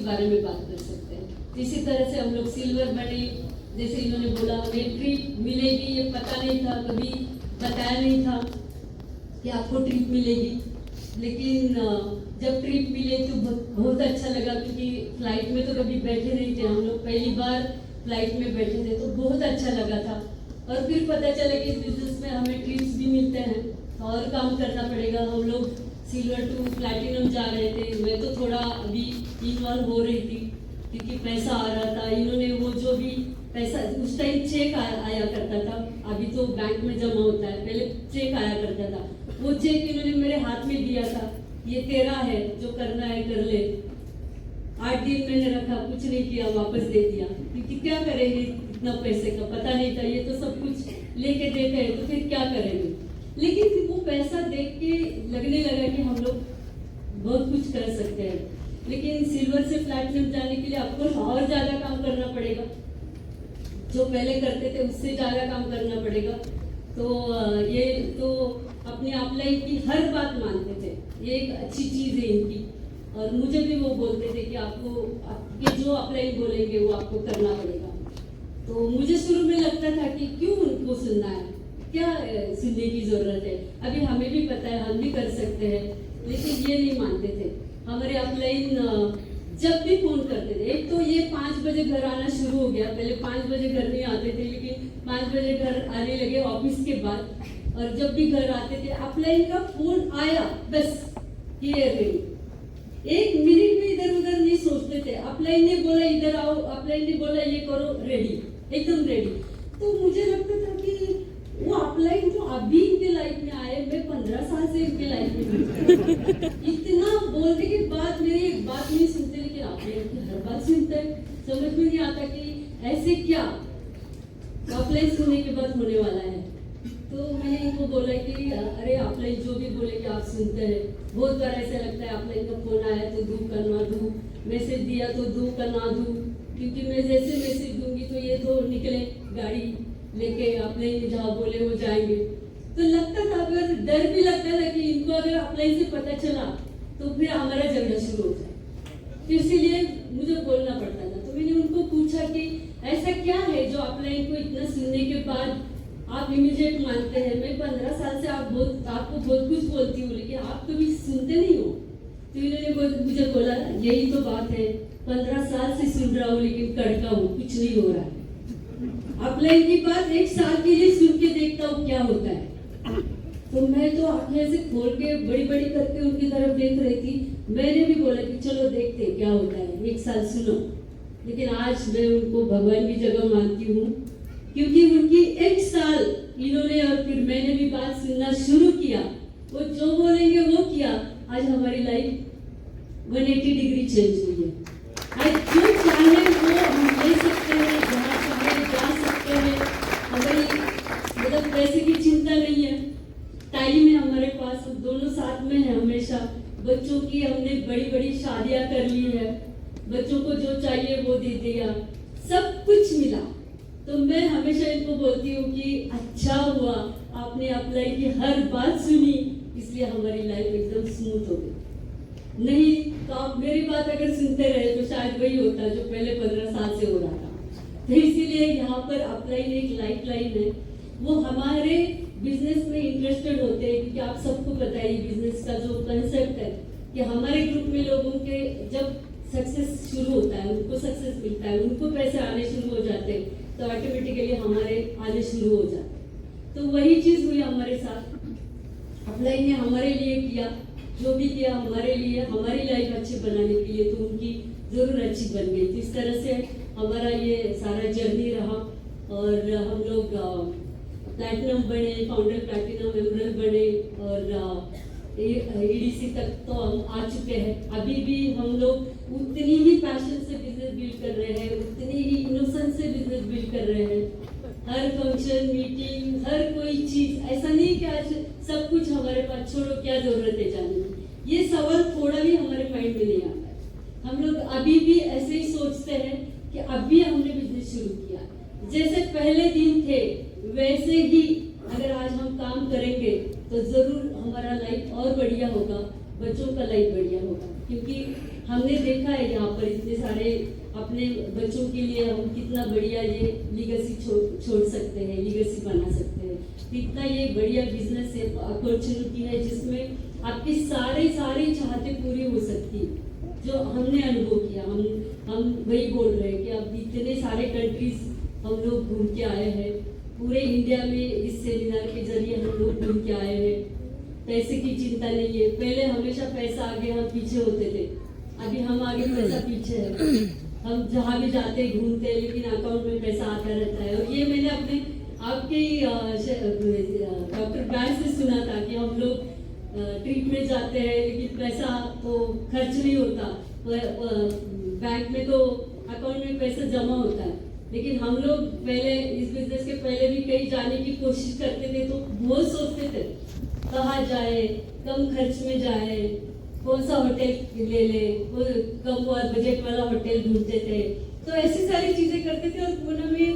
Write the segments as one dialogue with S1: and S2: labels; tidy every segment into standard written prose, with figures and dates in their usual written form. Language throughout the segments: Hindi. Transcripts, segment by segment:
S1: बारे में बात कर सकते हैं। इसी तरह से हम लोग सिल्वर बने, जैसे इन्होंने बोला हमें ट्रिप मिलेगी ये पता नहीं था, कभी बताया नहीं था कि आपको ट्रिप मिलेगी, लेकिन जब ट्रिप मिले तो बहुत अच्छा लगा, क्योंकि फ्लाइट में तो कभी बैठे नहीं थे, हम लोग पहली बार फ्लाइट में बैठे थे, तो बहुत अच्छा लगा था। और फिर पता चला कि इस बिजनेस में हमें ट्रिप्स भी मिलते हैं, और काम करना पड़ेगा। हम लोग सिल्वर टू प्लैटिनम जा रहे थे, मैं तो थोड़ा अभी इन्वॉल्व हो रही थी क्योंकि पैसा आ रहा था। इन्होंने वो जो भी पैसा उस टाइम चेक आया करता था, अभी तो बैंक में जमा होता है, पहले चेक आया करता था, वो चेक इन्होंने मेरे हाथ में दिया था, ये तेरा है, जो करना है कर ले। 8 दिन मैंने रखा, कुछ नहीं किया, वापस दे दिया, क्योंकि क्या करेंगे इतना पैसे का पता नहीं था, ये तो सब कुछ लेके देते हैं तो फिर क्या करेंगे। लेकिन फिर वो पैसा देख के लगने लगा कि हम लोग बहुत कुछ कर सकते हैं, लेकिन सिल्वर से प्लैटिनम जाने के लिए आपको और ज्यादा काम करना पड़ेगा, जो पहले करते थे उससे ज्यादा काम करना पड़ेगा। तो ये तो अपने अपलाइन की हर बात मानते थे, ये एक अच्छी चीज है इनकी। और मुझे भी वो बोलते थे कि आपको आपके जो अपलाइन बोलेंगे वो आपको करना पड़ेगा। तो मुझे शुरू में लगता था कि क्यों उनको सुनना है, क्या सुनने की जरूरत है, अभी हमें भी पता है हम भी कर सकते हैं, लेकिन ये नहीं मानते थे। हमारे अपलाइन जब भी फोन करते थे, एक तो ये 5 बजे घर आना शुरू हो गया, पहले 5 बजे घर नहीं आते थे, लेकिन 5 बजे घर आने लगे ऑफिस के बाद। और जब भी घर आते थे अपलाइन का फोन आया बस क्लियर रेडी, 1 मिनट भी इधर उधर नहीं सोचते थे। अपलाइन ने बोला इधर आओ, अपलाइन ने बोला ये करो, रेडी, एकदम रेडी। तो मुझे लगता था कि वो अपलाइन जो अभी इनके लाइफ में आए, मैं 15 साल से इनके लाइफ में इतना बोलने के बाद मेरी एक बात नहीं सुनते, लेकिन अपलाइन की हर बात सुनते हैं। समझ में नहीं आता कि ऐसे क्या अपलाइन सुनने के बाद होने वाला है। तो मैंने इनको बोला कि अरे अपलाइन जो भी बोले कि आप सुनते हैं। बहुत बार ऐसा लगता है अपलाइन का फोन आया तो दू का ना दू, मैसेज दिया तो दू का ना दू, क्योंकि मैं जैसे मैसेज दूंगी तो ये तो निकले गाड़ी लेके अपलाइन जहाँ बोले वो जाएंगे। तो लगता था, अगर डर भी लगता था कि इनको अगर अपलाइन से पता चला तो फिर हमारा झगड़ा शुरू हो जाए, तो इसीलिए मुझे बोलना पड़ता था। तो मैंने उनको पूछा कि ऐसा क्या है जो अपलाइन को इतना सुनने के बाद आप इमीडिएट मानते हैं। मैं 15 साल से आपको बहुत कुछ बोलती हूँ, लेकिन आप कभी सुनते नहीं हो। तो इन्होंने मुझे बोला यही तो बात है, 15 साल से सुन रहा हूँ लेकिन कड़का हूँ, कुछ नहीं हो रहा है। अपलाइन की बात 1 साल के लिए सुन के देखता हूँ क्या होता है। तो मैं तो आंखें ऐसे खोल के बड़ी बड़ी करके उनकी तरफ देख रही थी। मैंने भी बोला कि चलो देखते क्या होता है, 1 साल सुनो। लेकिन आज मैं उनको भगवान की जगह मानती हूँ, क्योंकि उनकी 1 साल इन्होंने और फिर मैंने भी बात सुनना शुरू किया, वो जो बोलेंगे वो किया। आज हमारी लाइफ 180 डिग्री चेंज हुई है। आज जो चाहे वो हम ले सकते हैं, जहाँ चाहे जा सकते हैं। हमारी मतलब पैसे की चिंता नहीं है, टाइम है हमारे पास, हम दोनों साथ में हैं हमेशा। बच्चों की हमने बड़ी बड़ी शादियां कर ली है, बच्चों को जो चाहिए वो दे दिया, सब कुछ मिला। तो मैं हमेशा इनको बोलती हूँ कि अच्छा हुआ आपने अपलाइन की हर बात सुनी, इसलिए हमारी लाइफ एकदम स्मूथ हो गई। नहीं तो आप मेरी बात अगर सुनते रहे तो शायद वही होता जो पहले 15 साल से हो रहा था। तो इसीलिए यहाँ पर अपलाइन एक लाइफ लाइन है। वो हमारे बिजनेस में इंटरेस्टेड होते हैं, क्योंकि आप सबको पता है बिजनेस का जो कंसेप्ट है कि हमारे ग्रुप में लोगों के जब सक्सेस शुरू होता है, उनको सक्सेस मिलता है, उनको पैसे आने शुरू हो जाते हैं, तो ऑटोमेटिकली हमारे आने शुरू हो जाते हैं। तो वही चीज हुई हमारे साथ। अपलाइन ने हमारे लिए किया, जो भी किया हमारे लिए, हमारी लाइफ अच्छी बनाने के लिए, तो उनकी जरूर अच्छी बन गई। तो इस तरह से हमारा ये सारा जर्नी रहा, और हम लोग प्लैटिनम बने, फाउंडर प्लैटिनम एमरल्ड बने, और EDC तक तो हम आ चुके हैं। अभी भी हम लोग उतनी ही पैशन से बिजनेस बिल्ड कर रहे हैं, उतनी ही इनोसेंस से बिजनेस बिल्ड कर रहे हैं। हर फंक्शन, मीटिंग, हर कोई चीज, ऐसा नहीं कि आज सब कुछ हमारे पास, छोड़ो क्या जरूरत है जाने की, ये सवाल थोड़ा भी हमारे माइंड में नहीं आता है। हम लोग अभी भी ऐसे ही सोचते हैं कि अभी हमने बिजनेस शुरू किया, जैसे पहले दिन थे वैसे ही अगर आज हम काम करेंगे तो जरूर हमारा लाइफ और बढ़िया होगा, बच्चों का लाइफ बढ़िया होगा। क्योंकि हमने देखा है यहाँ पर इतने सारे अपने बच्चों के लिए हम कितना बढ़िया ये लीगेसी छोड़ सकते हैं, लीगेसी बना सकते हैं। कितना ये बढ़िया बिजनेस है, अपॉर्चुनिटी है जिसमें आपकी सारी चाहतें पूरी हो सकती है। जो हमने अनुभव किया, हम वही बोल रहे हैं कि अब इतने सारे कंट्रीज हम लोग घूम के आए हैं, पूरे इंडिया में इस सेमिनार के जरिए हम लोग घूम के आए हैं। पैसे की चिंता नहीं है, पहले हमेशा पैसा आगे हम पीछे होते थे, अभी हम आगे पैसा पीछे है। हम जहाँ भी जाते घूमते हैं लेकिन अकाउंट में पैसा आता रहता है। और ये मैंने अपने आपके डॉक्टर ब्रांड से सुना था कि हम लोग ट्रिप में जाते हैं लेकिन पैसा तो खर्च नहीं होता, बैंक में तो अकाउंट में पैसा जमा होता है। लेकिन हम लोग पहले इस बिजनेस के पहले भी कहीं जाने की कोशिश करते थे तो बहुत सोचते थे कहाँ जाए, कम खर्च में जाए, कौन सा होटल ले ले, कम बजट वाला होटल ढूंढते थे। तो ऐसी सारी चीजें करते थे। और पुणे में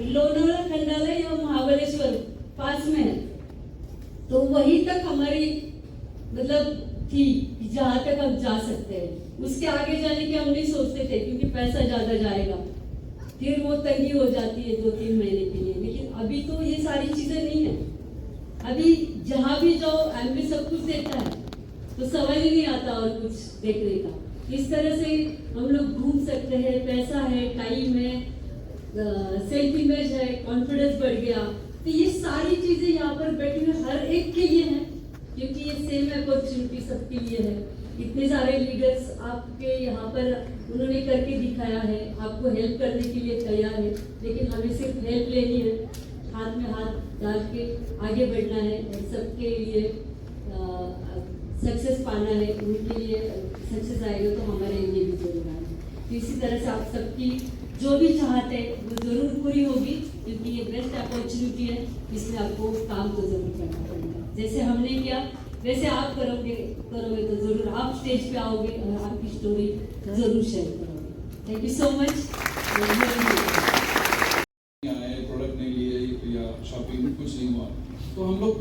S1: लोनावला खंडाला या महाबलेश्वर पास में है, तो वहीं तक हमारी मतलब थी जहाँ तक हम जा सकते हैं। उसके आगे जाने की हम नहीं सोचते थे क्योंकि पैसा ज्यादा जाएगा, फिर वो तंगी हो जाती है 2-3 महीने के लिए। लेकिन अभी तो ये सारी चीजें नहीं है। अभी जहाँ भी जाओ एमपी सब कुछ देता है, तो सवाल ही नहीं आता और कुछ देखने का। इस तरह से हम लोग घूम सकते हैं, पैसा है, टाइम है, सेल्फ इमेज है, कॉन्फिडेंस बढ़ गया। तो ये सारी चीजें यहाँ पर बैठे हुए हर एक के लिए है, क्योंकि ये सेम अपॉर्चुनिटी सबके लिए है। इतने सारे लीडर्स आपके यहाँ पर उन्होंने करके दिखाया है, आपको हेल्प करने के लिए तैयार है। लेकिन हमें सिर्फ हेल्प लेनी है, हाथ में हाथ डाल के आगे बढ़ना है और सबके लिए सक्सेस पाना है। उनके लिए सक्सेस आएगा तो हमारे लिए भी जरूर आएगा। तो इसी तरह से आप सबकी जो भी चाहते हैं वो जरूर पूरी होगी, क्योंकि ये बेस्ट अपॉर्चुनिटी है, इसमें आपको काम तो जरूर करना पड़ेगा। जैसे हमने किया वैसे आप करोगे तो जरूर आप स्टेज पे आओगे और आपकी स्टोरी जरूर शेयर करोगे। Thank you so much.
S2: Product नहीं लिए या शॉपिंग कुछ नहीं हुआ तो हम लोग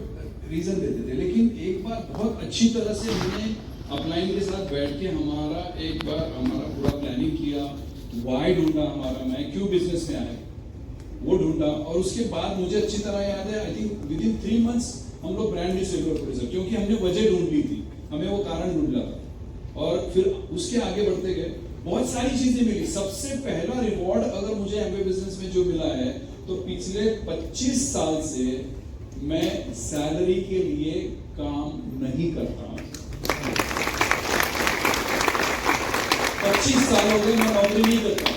S2: रीजन देते थे, लेकिन एक बार बहुत अच्छी तरह से हमने अपलाइन के साथ बैठ के हमारा पूरा प्लानिंग किया, वाई ढूंढा हमारा, मैं क्यों बिजनेस में आया वो ढूंढा। और उसके बाद मुझे अच्छी तरह याद है, I think with in 3 months हम लोग ब्रांड न्यू सिल्वर प्रोड्यूसर, क्योंकि हमने वजह ढूंढ ली थी, हमें वो कारण ढूंढना था। और फिर उसके आगे बढ़ते गए, बहुत सारी चीजें मिली। सबसे पहला रिवॉर्ड अगर मुझे एमवे बिजनेस में जो मिला है तो पिछले 25 साल से मैं सैलरी के लिए काम नहीं करता। 25 साल हो गए मैं नौकरी नहीं करता,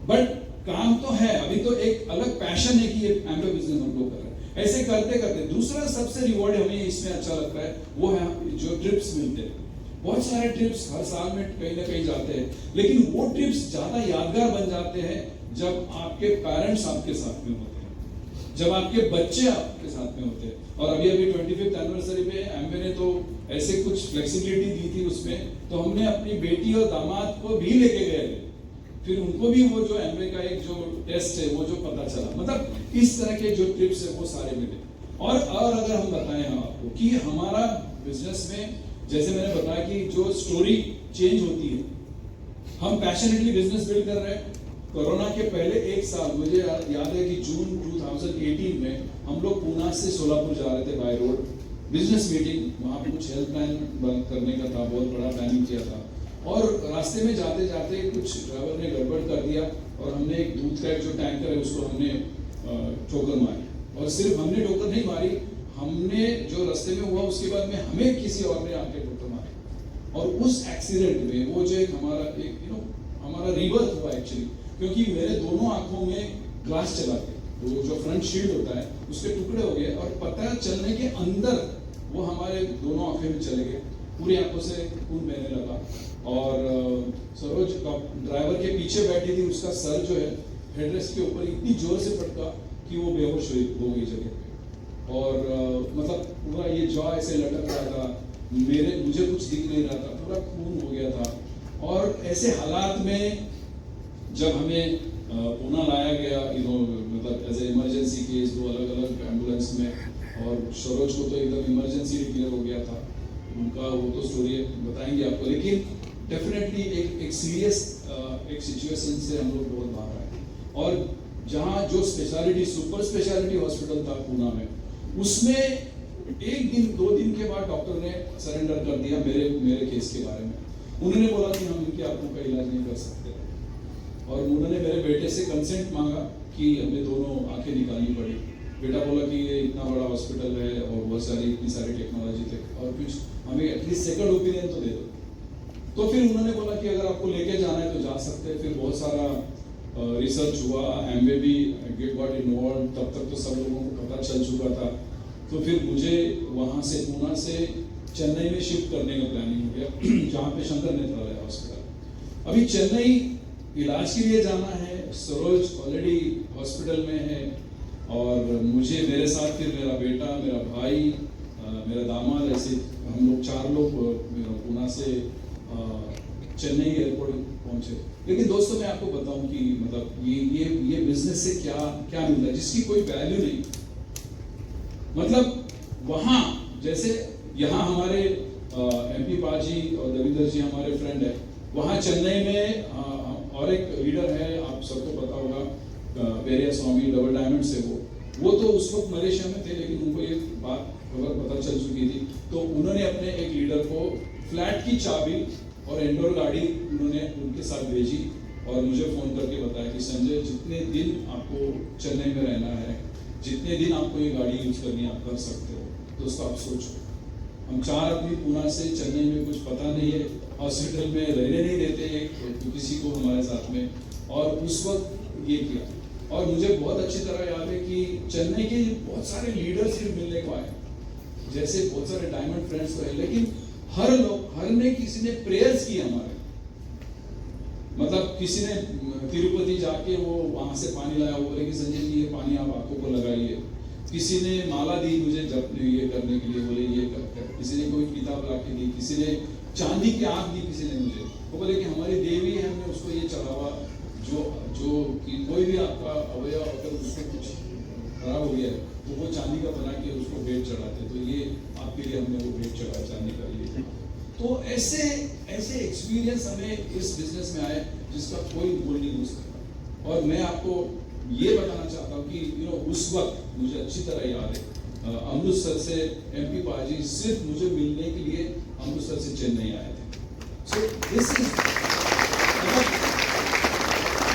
S2: बट काम तो है। अभी तो एक अलग पैशन है कि ये एमवे बिजनेस हम लोग कर रहे हैं। ऐसे करते करते दूसरा सबसे रिवॉर्ड हमें इसमें अच्छा लगता है वो है जो ट्रिप्स मिलते हैं। बहुत सारे ट्रिप्स हर साल में कहीं ना कहीं जाते हैं, लेकिन वो ट्रिप्स ज्यादा यादगार बन जाते हैं जब आपके पेरेंट्स आपके साथ में होते हैं, जब आपके बच्चे आपके साथ में होते हैं। और अभी 25th एनिवर्सरी पे एमवे ने तो ऐसे कुछ फ्लेक्सिबिलिटी दी थी उसमें, तो हमने अपनी बेटी और दामाद को भी लेके गए थे, फिर उनको भी वो जो एमवे का एक जो टेस्ट है वो जो पता चला। मतलब इस तरह के जो ट्रिप्स है वो सारे मिले। और अगर हम बताएं आपको कि हमारा बिजनेस में जैसे मैंने बताया कि जो स्टोरी चेंज होती है, हम पैशनेटली बिजनेस बिल्ड कर रहे हैं। कोरोना के पहले 1 साल मुझे याद है कि जून 2018 में हम लोग पूना से सोलापुर जा रहे थे बाय रोड, बिजनेस मीटिंग, वहां पे कुछ हेल्थ प्लान बंद करने का था, बहुत बड़ा प्लानिंग किया था। और रास्ते में जाते जाते कुछ ड्राइवर ने गड़बड़ कर दिया और हमने एक दूध का जो टैंकर है उसको हमने ठोकर मारी। और सिर्फ हमने ठोकर नहीं मारी, हमने जो रास्ते में हुआ उसके बाद में हमें किसी और ने आके ठोकर मारी। और उस एक्सीडेंट में वो जो एक हमारा रिबर्थ हुआ एक्चुअली, क्योंकि मेरे दोनों आंखों में ग्लास चला गया, वो जो फ्रंट शील्ड होता है उसके टुकड़े हो गए और पता चलने के अंदर वो हमारे दोनों आंखें में चले गए, पूरी आंखों से खून बहने लगा। और सरोज ड्राइवर के पीछे बैठी थी, उसका सर जो है हेडरेस्ट के ऊपर इतनी जोर से फटका कि वो बेहोश हो गई जगह पे। और मतलब पूरा ये जॉ ऐसे लटक रहा था, मुझे कुछ दिख नहीं रहा था, पूरा खून हो गया था। और ऐसे हालात में जब हमें पूना लाया गया, मतलब एज ए इमरजेंसी केस, 2 अलग अलग एम्बुलेंस में, और सरोज को तो एकदम इमरजेंसी डिक्लेयर हो गया था। उनका वो तो स्टोरी बताएंगे आपको, लेकिन डेफिनेटली एक सीरियस एक सिचुएशन से हम लोग बहुत बाहर आए। और जहाँ जो स्पेशलिटी सुपर स्पेशलिटी हॉस्पिटल था पूना में, उसमें एक दिन 2 दिन के बाद डॉक्टर ने सरेंडर कर दिया मेरे केस के बारे में। उन्होंने बोला कि हम इनके आंखों का इलाज नहीं कर सकते, और उन्होंने मेरे बेटे से कंसेंट मांगा कि हमें दोनों आंखें निकालनी पड़ी। बेटा बोला कि ये इतना बड़ा हॉस्पिटल है और बहुत सारी इतनी सारी टेक्नोलॉजी थे, और कुछ हमें एटलीस्ट सेकंड ओपिनियन तो दे दो। तो फिर उन्होंने बोला कि अगर आपको लेके जाना है तो जा सकते हैं। फिर बहुत सारा रिसर्च हुआ, एमवे भी गॉट इन्वॉल्व, तब तक तो सब लोगों को पता चल चुका था। तो फिर मुझे वहाँ से पूना से चेन्नई में शिफ्ट करने का प्लानिंग हो गया, जहाँ पे शंकर नेत्रालय हॉस्पिटल। अभी चेन्नई इलाज के लिए जाना है, सरोज ऑलरेडी हॉस्पिटल में है, और मुझे मेरे साथ फिर मेरा बेटा, मेरा भाई, मेरा दामाद, ऐसे हम लोग 4 लोग पूना से चेन्नई एयरपोर्ट पहुंचे। लेकिन दोस्तों मैं आपको बताऊं कि मतलब ये बिजनेस से क्या मिलता है जिसकी कोई वैल्यू नहीं। मतलब वहां जैसे यहाँ हमारे एमपी पाजी और देविंदर जी हमारे फ्रेंड है, वहाँ चेन्नई में और एक लीडर है, आप सबको पता होगा, पेरिया स्वामी, डबल डायमंड से वो तो उस वक्त मलेशिया में थे, लेकिन उनको ये बात खबर पता चल चुकी थी। तो उन्होंने अपने एक लीडर को फ्लैट की चाबी और इंडोर गाड़ी उन्होंने उनके साथ भेजी, और मुझे फोन करके बताया कि संजय, जितने दिन आपको चेन्नई में रहना है, जितने दिन आपको ये गाड़ी यूज करनी है, आप कर सकते हो। दोस्तों आप सोचो, हम 4 आदमी पूना से चेन्नई में, कुछ पता नहीं है, हॉस्पिटल में रहने नहीं देते तो किसी को हमारे साथ में, और उस वक्त ये किया। और मुझे बहुत अच्छी तरह याद है कि चेन्नई के बहुत सारे लीडर्स फिर मिलने को आए, जैसे बहुत सारे डायमंड फ्रेंड्स तो है, लेकिन हर ने किसी ने प्रेयर्स किए हमारे। मतलब किसी ने तिरुपति जाके वो वहां से पानी लाया, वो बोले कि संजय जी ये पानी आप आंखों को लगाइए। किसी ने माला दी मुझे जब ये करने के लिए, बोले ये कर। किसी ने कोई किताब ला के दी, किसी ने चांदी की आंख दी, किसी ने मुझे, वो बोले कि हमारी देवी है, हमने उसको ये चढ़ावा, जो कि कोई भी आपका अवयव अगर उसको कुछ खराब हो गया है तो वो चांदी का बना के उसको भेंट चढ़ाते, तो ये आपके लिए हमने वो भेंट चढ़ाया चांदी का लिए। तो ऐसे एक्सपीरियंस हमें इस बिजनेस में आए जिसका कोई मोल नहीं हो सकता। और मैं आपको ये बताना चाहता हूँ कि उस वक्त मुझे अच्छी तरह याद है, अमृतसर से एमपी पाजी सिर्फ मुझे मिलने के लिए अमृतसर से चेन्नई आए थे। सो दिस इज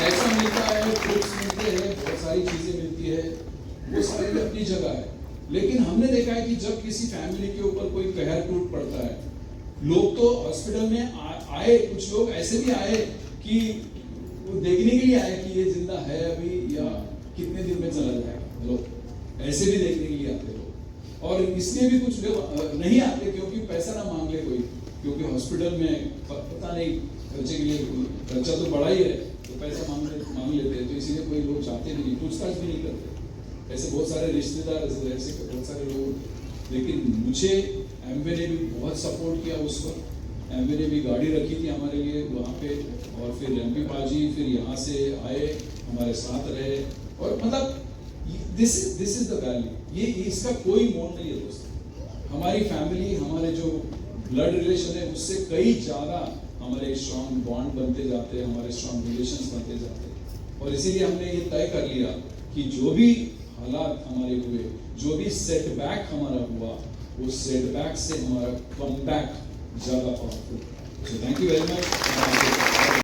S2: पैसा मिलता है, ट्रिप्स मिलते हैं, बहुत सारी चीजें मिलती है, वो सारी अपनी जगह है। लेकिन हमने देखा है कि जब किसी फैमिली के ऊपर कोई कहर टूट पड़ता है, लोग तो हॉस्पिटल में आए, कुछ लोग ऐसे भी आए कि वो देखने के लिए आए कि ये जिंदा है अभी या कितने दिन में चला जाएगा, लोग ऐसे भी देखने के लिए आते लोग। और इसलिए भी कुछ लोग नहीं आते क्योंकि पैसा ना मांग ले कोई, क्योंकि हॉस्पिटल में पता नहीं खर्चे के लिए, खर्चा तो बड़ा ही है, तो पैसा मांग लेते हैं, तो इसीलिए कोई लोग चाहते नहीं, पूछताछ भी नहीं करते। ऐसे बहुत सारे रिश्तेदार, ऐसे बहुत सारे लोग। लेकिन मुझे एमवे ने भी बहुत सपोर्ट किया उस वक्त। एमवे ने भी गाड़ी रखी थी हमारे लिए वहाँ पे, और फिर एमपी पाजी फिर यहाँ से आए, हमारे साथ रहे। और मतलब दिस इज द वैल्यू, ये इसका कोई मोल नहीं है दोस्तों। हमारी फैमिली, हमारे जो ब्लड रिलेशन है उससे कई ज़्यादा हमारे स्ट्रॉन्ग बॉन्ड बनते जाते हैं, हमारे स्ट्रॉन्ग रिलेशंस बनते जाते हैं। और इसीलिए हमने ये तय कर लिया कि जो भी हालात हमारे हुए, जो भी सेटबैक हमारा हुआ, वो सेटबैक से हमारा कमबैक ज़्यादा powerful. So thank you very much.